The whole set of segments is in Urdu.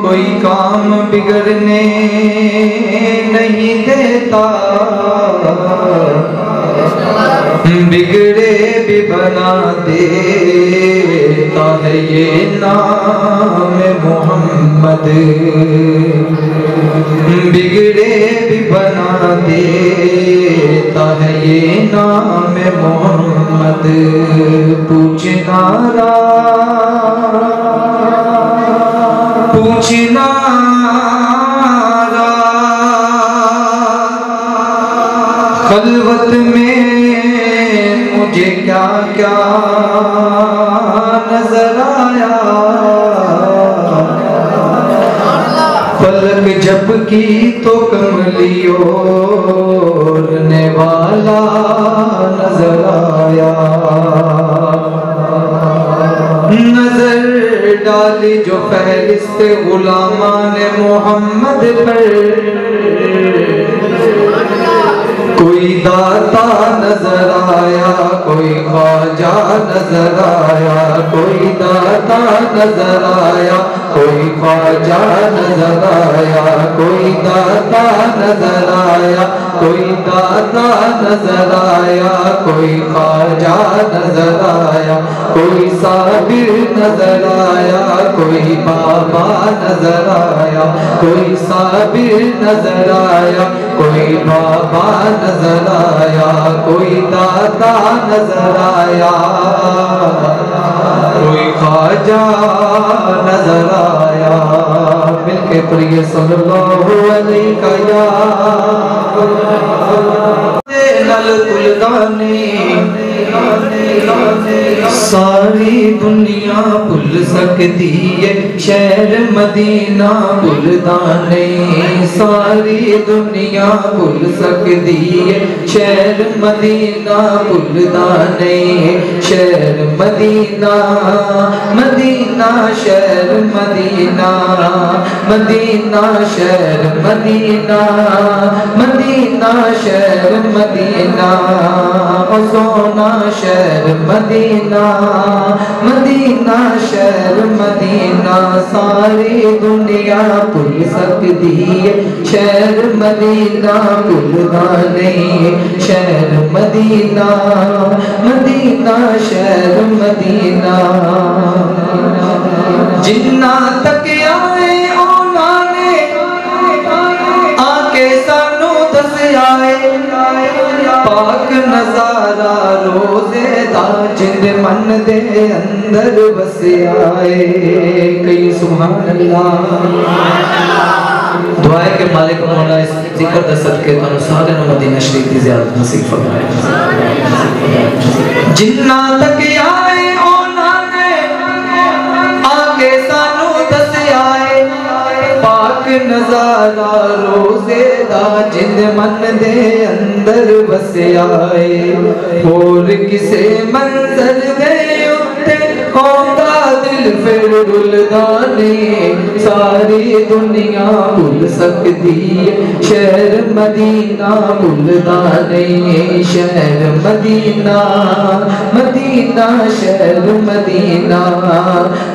کوئی کام بگڑنے نہیں دیتا، بگڑے بھی بنا دیتا ہے یہ نام محمد، بگڑے بھی بنا دیتا ہے یہ نام محمد۔ پوچھنا خلوت میں مجھے کیا کیا نظر آیا، پلک جب کی تو کملی اوڑھنے والا نظر آیا، نظر ڈالی جو فہرست غلامان محمد پر، کوئی داتا نظر آیا، کوئی خواجہ نظر آیا، کوئی داتا نظر آیا، کوئی خواجہ نظر آیا، کوئی داتا نظر آیا، کوئی داتا نظر آیا، کوئی خواجہ نظر آیا، کوئی صابر نظر آیا، کوئی بابا نظر آیا، کوئی صابر نظر آیا، کوئی بابا نظر آیا، کوئی داتا نظر آیا، کوئی خواجہ نظر آیا۔ مل کے پڑھیے صلی اللہ علیہ یا نل کلدانی، ساری دنیا بھول سکتی ہے شہر مدینہ بلدانے، ساری دنیا بھول سکتی ہے شہر مدینہ بلدانے، شہر مدینہ مدینہ شہر مدینہ، مدینہ شہر مدینہ، مدینہ شہر مدینہ، سونا شہر مدینہ، مدینہ شہر مدینہ، ساری دنیا بھول سکتی ہے شہر مدینہ بھولنا نہیں، شہر مدینہ مدینہ شہر مدینہ، جنہ تک آئے اونا نے آ کے سانو دس آئے، پاک نظارہ روزے دا جن من دے اندر بس آئے، کئی سبحان اللہ۔ دعائے کہ مالک مولا اس ذکر دا صدقے تو سارے نو مدینہ شریف کی زیارت نصیب فرمائے۔ جنہ تک آئے اونا نے آگے سانو دس آئے، پاک نظارہ روزے دا جن من دے اندر بس آئے، اور کسے منظر دے اتے ہوتا دل پھر ڈلدانے، ساری دنیا بھول سکتی ہے شہر مدینہ بلدانے، شہر مدینہ مدینہ شہر مدینہ،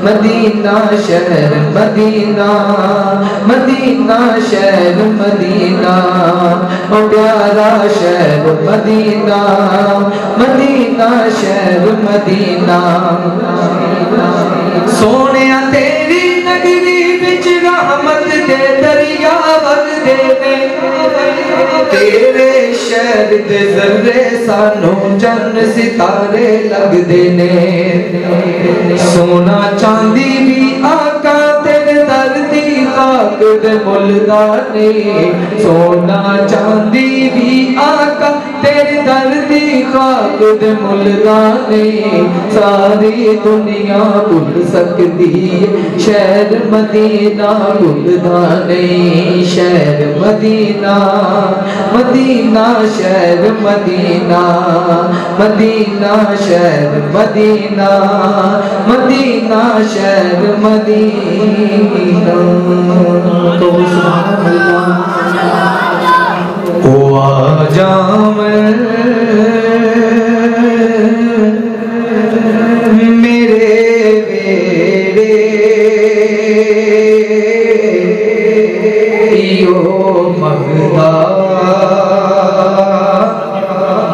مدینہ شہر مدینہ، مدینہ شہر مدینہ، پیارا شہر مدینہ، مدینہ شہر مدینہ، سونیا تیری نگری بچ رحمت دے دریا وگ دے نے، تیرے شہر دے ذرے سانو چند ستارے لگ دے نے، سونا چاندی بھی آقا تیرے دردی خاک دے ملدانے، سونا چاندی بھی آقا تیرے دردی خاک دے ملدانے، ساری دنیا بھول سکتی ہے شہر مدینہ بلدانے، شہر مدینہ مدینہ شہر مدینہ، مدینہ شہر مدینہ، مدینہ شہر مدینہ، تو سبحان اللہ۔ او آجا میں میرے بیڑے منگتا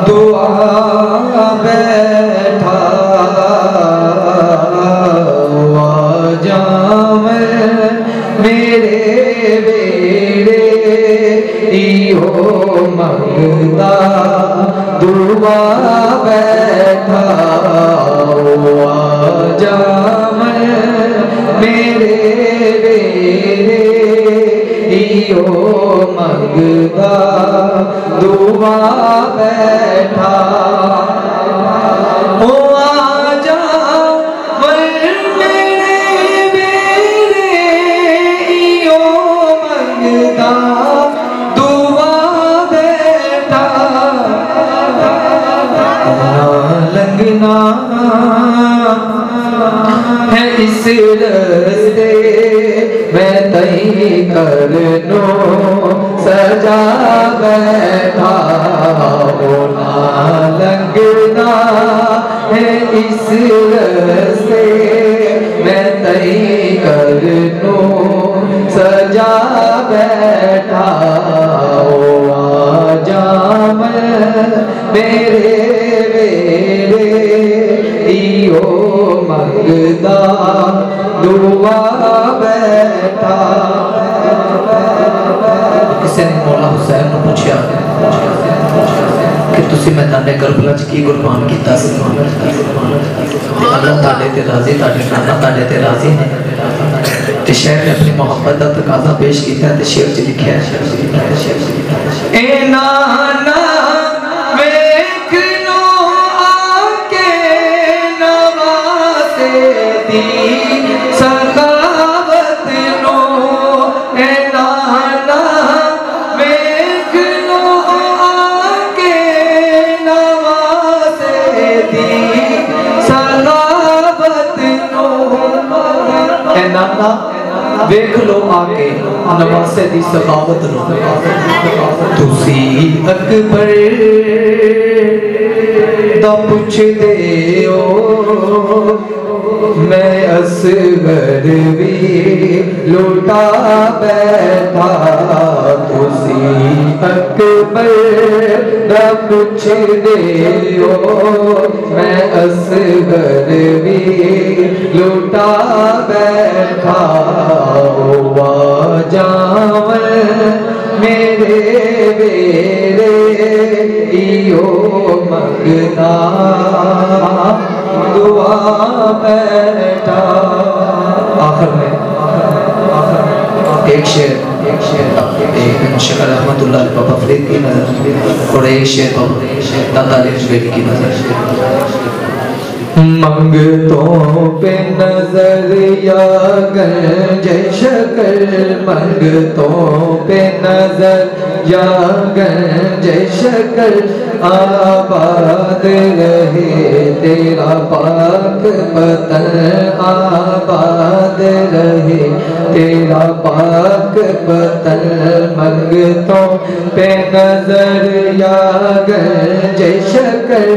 دعا بیٹھا آجام میرے بیڑے ایو منگتا دعا بیٹھا آجام میرے بیڑے ایو منگتا دعا بیٹھا ہے اس رستے میں تئی کرنو سجا بیٹھا ہونا لگنا ہے اس رستے میں تئی کرنو سجا بیٹھا آجام میرے بیڑے ایو منگتا دعا بیٹھا کسی نے مولا حسین نے پوچھا کہ تسی میدان کربلا کی قربان کیتا سی اللہ تعالی تے راضی تاڑے نانا تاڑے تے راضی نے تے شہر نے اپنی محبت دا تقاضا پیش کیتا ہے تے شعر چ لکھیا ہے اے نانا سخاوت نو اے نانا ویکھ لو آکے نواسے دی سخاوت نو اے نانا ویکھ لو آکے نواسے دی سخاوت نو تسی اکبر دا پوچھ دے ہو میں اصغر بھی لوٹا بیٹھا تسی اکبر دا پوچھ دے ہو میں اصغر بھی لوٹا بیٹھا آجام میرے بیڑے ایو منگتا دعا بیٹھا آخر میں ایک شعر شکر احمد اللہ بابا فرید کی نظر اور ایک شعر دادا علی بیٹی کی نظر منگتوں پہ نظر یا گنج شکر منگتوں پہ نظر یا گنج شکر آباد رہے تیرا پاک وطن آباد رہے تیرا پاک وطن منگتوں پہ نظر یا گنج شکر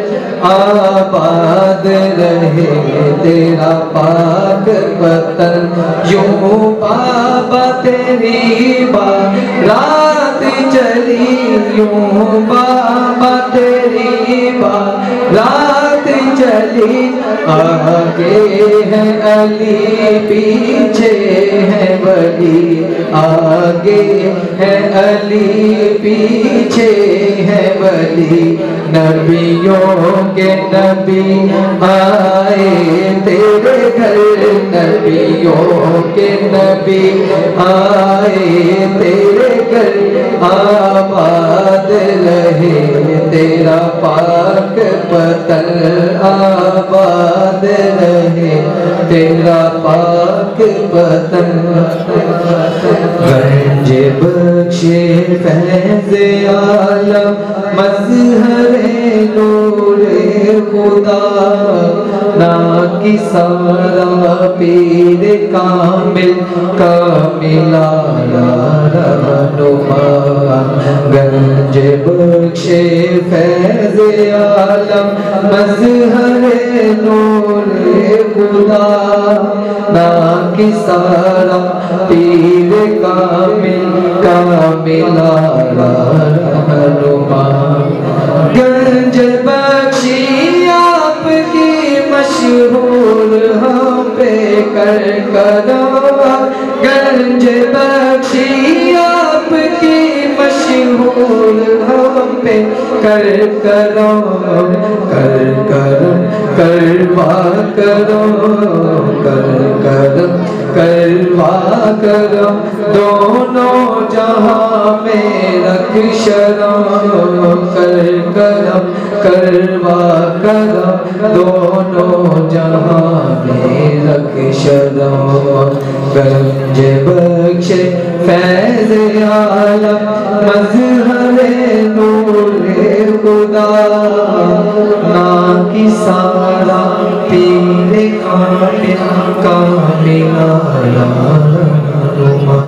آباد رہے تیرا پاک وطن یوں بابا تیری بارات چلی یوں بابا تیری بارات چلی آگے ہے علی پیچھے ہے ولی آگے ہے علی پیچھے ہے ولی نبیوں کے نبی آئے تیرے گھر نبیوں کے نبی آئے تیرے گھر آباد رہے تیرا پاک وطن آباد رہے تیرا پاک وطن گنج بخش فیض عالم مظہر نور خدا نا کی سارا پیر کامل کاملا رہنما گنج بخش فیض عالم مظہر نور خدا نا کی سارا پیر کامل کاملہ رہنما گنج بخشی آپ کی مشہور ہم پہ کر کرم گنج بخشی آپ کی مشہور ہم پہ کر کرم کر کرم کروا کرم کر کرم کروا کرم دونوں جہاں میں رکھ شرم کر کرم کروا کرم دونوں جہاں میں رکھ شرم گنج بخش فیض عالم مظہر نور خدا نا کی سارا پیر کامل کامل